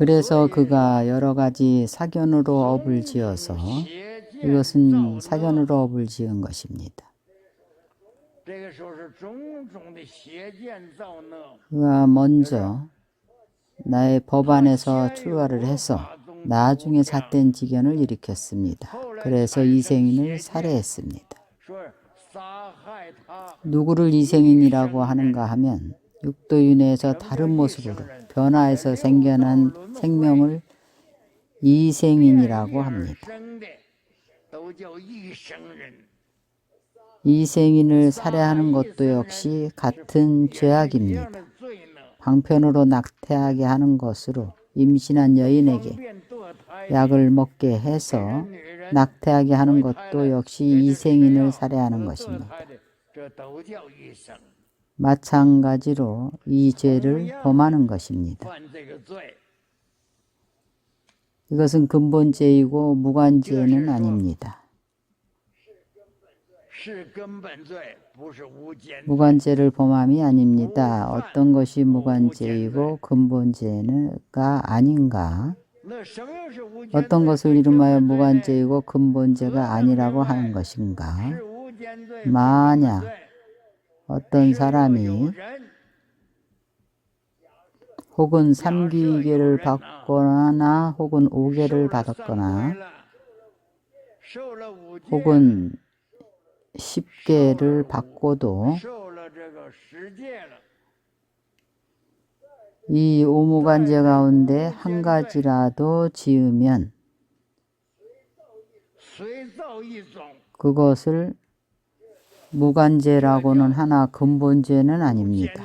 그래서 그가 여러 가지 사견으로 업을 지어서 이것은 사견으로 업을 지은 것입니다. 그가 먼저 나의 법 안에서 출가를 해서 나중에 잣된 지견을 일으켰습니다. 그래서 이생인을 살해했습니다. 누구를 이생인이라고 하는가 하면 육도윤회에서 다른 모습으로 변화해서 생겨난 생명을 이생인이라고 합니다. 이생인을 살해하는 것도 역시 같은 죄악입니다. 방편으로 낙태하게 하는 것으로 임신한 여인에게 약을 먹게 해서 낙태하게 하는 것도 역시 이생인을 살해하는 것입니다. 마찬가지로 이 죄를 범하는 것입니다. 이것은 근본죄이고 무관죄는 아닙니다. 무관죄를 범함이 아닙니다. 어떤 것이 무관죄이고 근본죄가 아닌가? 어떤 것을 이름하여 무관죄이고 근본죄가 아니라고 하는 것인가? 만약 어떤 사람이 혹은 삼귀계를 받거나 혹은 5계를 받았거나 혹은 10계를 받고도 이 오무관죄 가운데 한 가지라도 지으면 그것을 무관죄라고는 하나 근본죄는 아닙니다.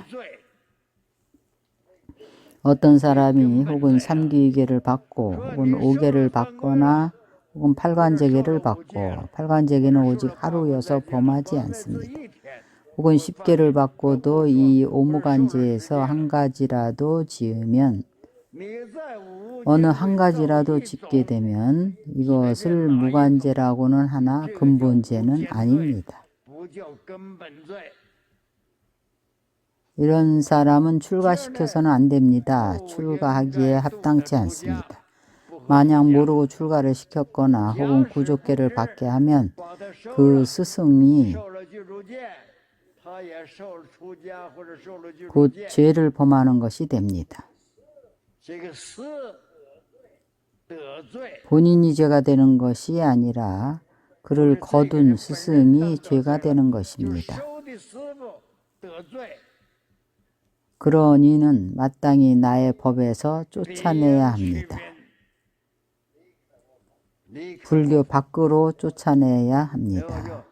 어떤 사람이 혹은 3기계를 받고 혹은 5계를 받거나 혹은 8관제계를 받고 8관제계는 오직 하루여서 범하지 않습니다. 혹은 10계를 받고도 이 오무관죄에서 한 가지라도 지으면 어느 한 가지라도 짓게 되면 이것을 무관죄라고는 하나 근본죄는 아닙니다. 이런 사람은 출가시켜서는 안 됩니다. 출가하기에 합당치 않습니다. 만약 모르고 출가를 시켰거나 혹은 구족계를 받게 하면 그 스승이 곧 죄를 범하는 것이 됩니다. 본인이 죄가 되는 것이 아니라 그를 거둔 스승이 죄가 되는 것입니다. 그런 이는 마땅히 나의 법에서 쫓아내야 합니다. 불교 밖으로 쫓아내야 합니다.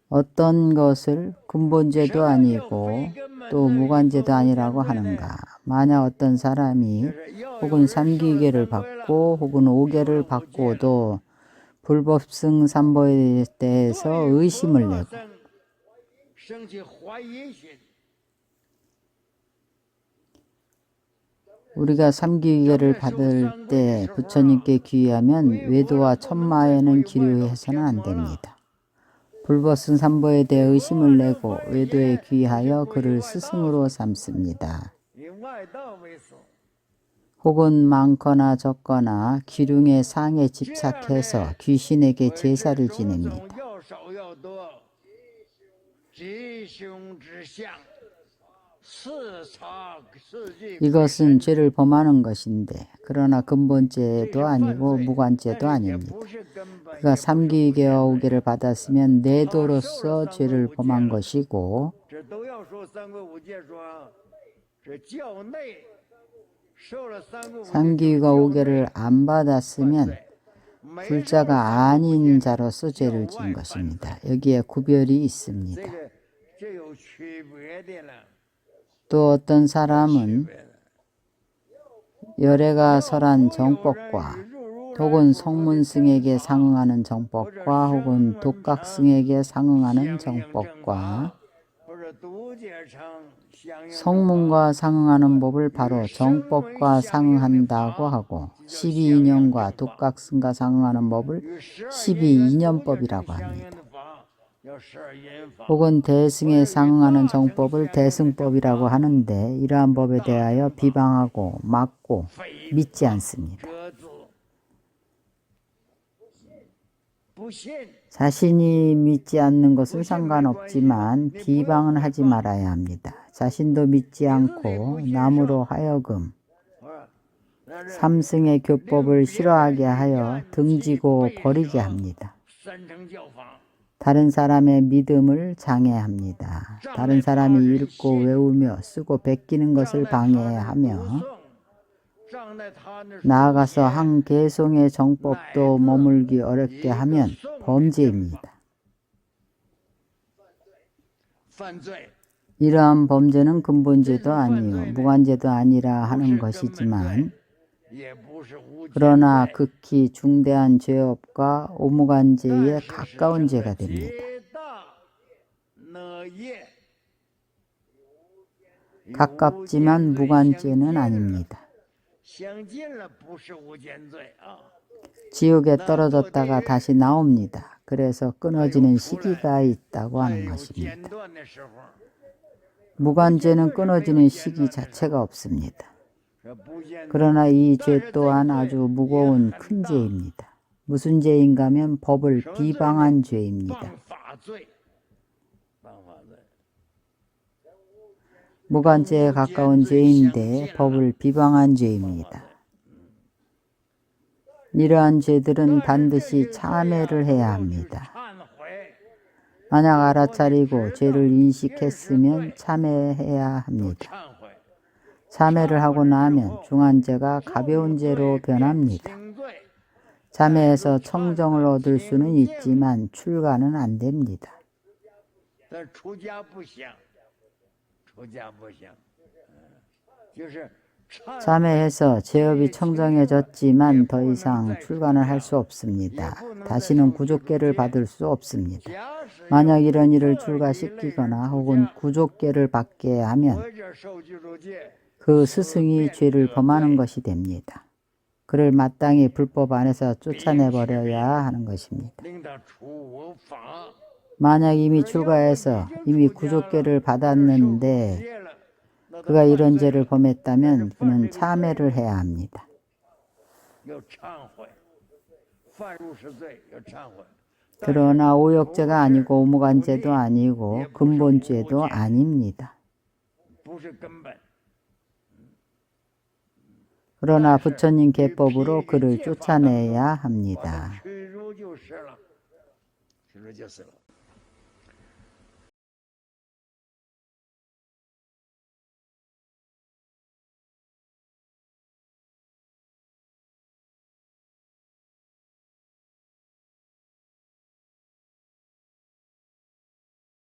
어떤 것을 근본죄도 아니고 또 무관죄도 아니라고 하는가? 만약 어떤 사람이 혹은 3기계를 받고 혹은 5계를 받고도 불법승 삼보에 대해서 의심을 내고 우리가 3기계를 받을 때 부처님께 귀의하면 외도와 천마에는 기류해서는 안 됩니다. 불법승 삼보에 대해 의심을 내고 외도에 귀의하여 그를 스승으로 삼습니다. 혹은 많거나 적거나 기륭의 상에 집착해서 귀신에게 제사를 지냅니다. 이것은 죄를 범하는 것인데 그러나 근본죄도 아니고 무관죄도 아닙니다. 그가 3기계와 5계를 받았으면 내도로서 죄를 범한 것이고 삼기가 5계를 안 받았으면 불자가 아닌 자로서 죄를 지은 것입니다. 여기에 구별이 있습니다. 또 어떤 사람은 열애가 설한 정법과 혹은 성문승에게 상응하는 정법과 혹은 독각승에게 상응하는 정법과 성문과 상응하는 법을 바로 정법과 상응한다고 하고 12인연과 독각승과 상응하는 법을 12인연법이라고 합니다. 혹은 대승에 상응하는 정법을 대승법이라고 하는데 이러한 법에 대하여 비방하고 막고 믿지 않습니다. 자신이 믿지 않는 것은 상관없지만 비방은 하지 말아야 합니다. 자신도 믿지 않고 남으로 하여금 삼승의 교법을 싫어하게 하여 등지고 버리게 합니다. 다른 사람의 믿음을 장애합니다. 다른 사람이 읽고 외우며 쓰고 베끼는 것을 방해하며 나아가서 한 개송의 정법도 머물기 어렵게 하면 범죄입니다. 이러한 범죄는 근본죄도 아니요 무관죄도 아니라 하는 것이지만 그러나 극히 중대한 죄업과 오무관죄에 가까운 죄가 됩니다. 가깝지만 무관죄는 아닙니다. 지옥에 떨어졌다가 다시 나옵니다. 그래서 끊어지는 시기가 있다고 하는 것입니다. 무관죄는 끊어지는 시기 자체가 없습니다. 그러나 이 죄 또한 아주 무거운 큰 죄입니다. 무슨 죄인가 하면 법을 비방한 죄입니다. 무관죄에 가까운 죄인데 법을 비방한 죄입니다. 이러한 죄들은 반드시 참회를 해야 합니다. 만약 알아차리고 죄를 인식했으면 참회해야 합니다. 참회를 하고 나면 중한 죄가 가벼운 죄로 변합니다. 참회해서 청정을 얻을 수는 있지만 출가는 안 됩니다. 참회해서 죄업이 청정해졌지만 더 이상 출가는 할 수 없습니다. 다시는 구족계를 받을 수 없습니다. 만약 이런 일을 출가시키거나 혹은 구족계를 받게 하면 그 스승이 죄를 범하는 것이 됩니다. 그를 마땅히 불법 안에서 쫓아내버려야 하는 것입니다. 만약 이미 출가해서 이미 구족계를 받았는데 그가 이런 죄를 범했다면 그는 참회를 해야 합니다. 그러나 오역죄가 아니고 오무관죄도 아니고 근본죄도 아닙니다. 그러나 부처님 계법으로 그를 쫓아내야 합니다.